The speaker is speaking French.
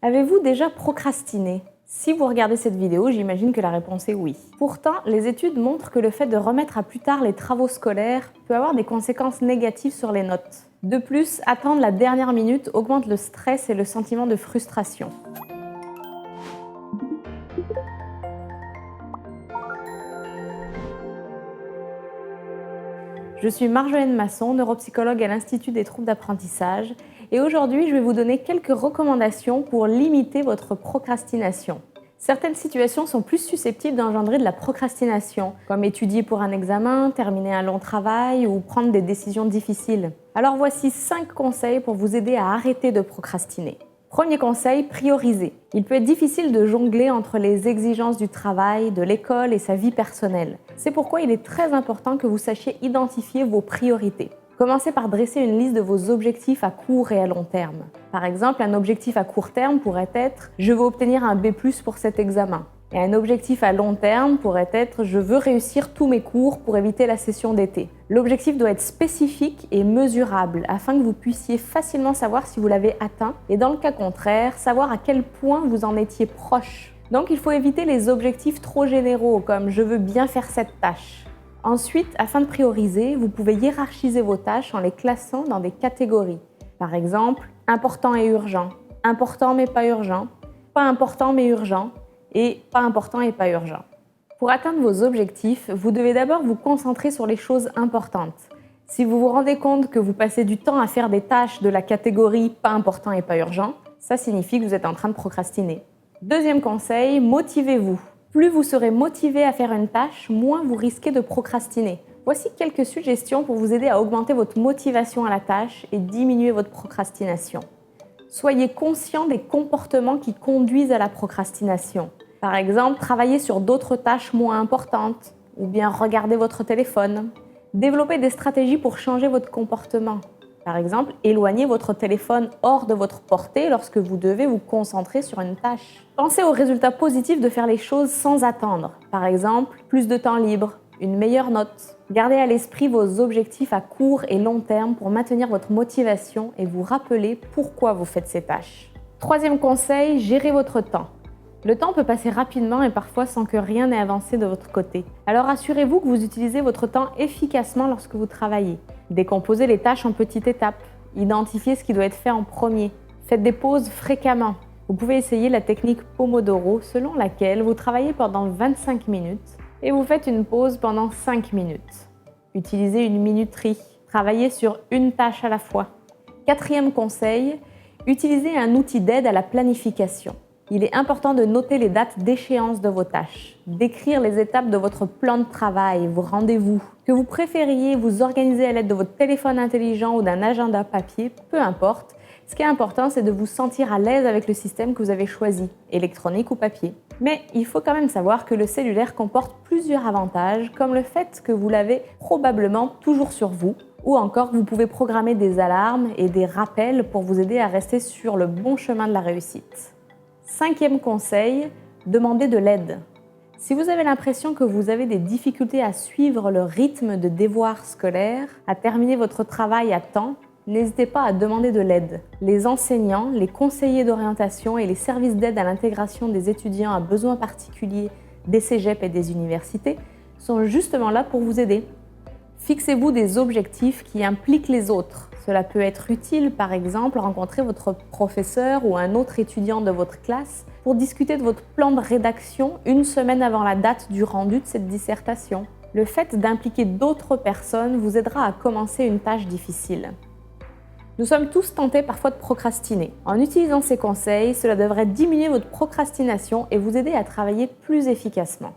Avez-vous déjà procrastiné? Si vous regardez cette vidéo, j'imagine que la réponse est oui. Pourtant, les études montrent que le fait de remettre à plus tard les travaux scolaires peut avoir des conséquences négatives sur les notes. De plus, attendre la dernière minute augmente le stress et le sentiment de frustration. Je suis Marjolaine Masson, neuropsychologue à l'Institut des troubles d'apprentissage, et aujourd'hui je vais vous donner quelques recommandations pour limiter votre procrastination. Certaines situations sont plus susceptibles d'engendrer de la procrastination, comme étudier pour un examen, terminer un long travail ou prendre des décisions difficiles. Alors voici 5 conseils pour vous aider à arrêter de procrastiner. Premier conseil, prioriser. Il peut être difficile de jongler entre les exigences du travail, de l'école et sa vie personnelle. C'est pourquoi il est très important que vous sachiez identifier vos priorités. Commencez par dresser une liste de vos objectifs à court et à long terme. Par exemple, un objectif à court terme pourrait être « Je veux obtenir un B+ pour cet examen ». Et un objectif à long terme pourrait être « Je veux réussir tous mes cours pour éviter la session d'été ». L'objectif doit être spécifique et mesurable afin que vous puissiez facilement savoir si vous l'avez atteint et dans le cas contraire, savoir à quel point vous en étiez proche. Donc il faut éviter les objectifs trop généraux comme « Je veux bien faire cette tâche ». Ensuite, afin de prioriser, vous pouvez hiérarchiser vos tâches en les classant dans des catégories. Par exemple, important et urgent, important mais pas urgent, pas important mais urgent, et pas important et pas urgent. Pour atteindre vos objectifs, vous devez d'abord vous concentrer sur les choses importantes. Si vous vous rendez compte que vous passez du temps à faire des tâches de la catégorie pas important et pas urgent, ça signifie que vous êtes en train de procrastiner. Deuxième conseil, motivez-vous. Plus vous serez motivé à faire une tâche, moins vous risquez de procrastiner. Voici quelques suggestions pour vous aider à augmenter votre motivation à la tâche et diminuer votre procrastination. Soyez conscient des comportements qui conduisent à la procrastination. Par exemple, travaillez sur d'autres tâches moins importantes ou bien regardez votre téléphone. Développez des stratégies pour changer votre comportement. Par exemple, éloignez votre téléphone hors de votre portée lorsque vous devez vous concentrer sur une tâche. Pensez aux résultats positifs de faire les choses sans attendre. Par exemple, plus de temps libre, une meilleure note. Gardez à l'esprit vos objectifs à court et long terme pour maintenir votre motivation et vous rappeler pourquoi vous faites ces tâches. Troisième conseil, gérez votre temps. Le temps peut passer rapidement et parfois sans que rien n'ait avancé de votre côté. Alors assurez-vous que vous utilisez votre temps efficacement lorsque vous travaillez. Décomposez les tâches en petites étapes. Identifiez ce qui doit être fait en premier. Faites des pauses fréquemment. Vous pouvez essayer la technique Pomodoro selon laquelle vous travaillez pendant 25 minutes et vous faites une pause pendant 5 minutes. Utilisez une minuterie. Travaillez sur une tâche à la fois. Quatrième conseil, utilisez un outil d'aide à la planification. Il est important de noter les dates d'échéance de vos tâches, d'écrire les étapes de votre plan de travail, vos rendez-vous. Que vous préfériez vous organiser à l'aide de votre téléphone intelligent ou d'un agenda papier, peu importe. Ce qui est important, c'est de vous sentir à l'aise avec le système que vous avez choisi, électronique ou papier. Mais il faut quand même savoir que le cellulaire comporte plusieurs avantages, comme le fait que vous l'avez probablement toujours sur vous, ou encore que vous pouvez programmer des alarmes et des rappels pour vous aider à rester sur le bon chemin de la réussite. Cinquième conseil, demandez de l'aide. Si vous avez l'impression que vous avez des difficultés à suivre le rythme de devoirs scolaires, à terminer votre travail à temps, n'hésitez pas à demander de l'aide. Les enseignants, les conseillers d'orientation et les services d'aide à l'intégration des étudiants à besoins particuliers des cégeps et des universités sont justement là pour vous aider. Fixez-vous des objectifs qui impliquent les autres. Cela peut être utile, par exemple, rencontrer votre professeur ou un autre étudiant de votre classe pour discuter de votre plan de rédaction une semaine avant la date du rendu de cette dissertation. Le fait d'impliquer d'autres personnes vous aidera à commencer une tâche difficile. Nous sommes tous tentés parfois de procrastiner. En utilisant ces conseils, cela devrait diminuer votre procrastination et vous aider à travailler plus efficacement.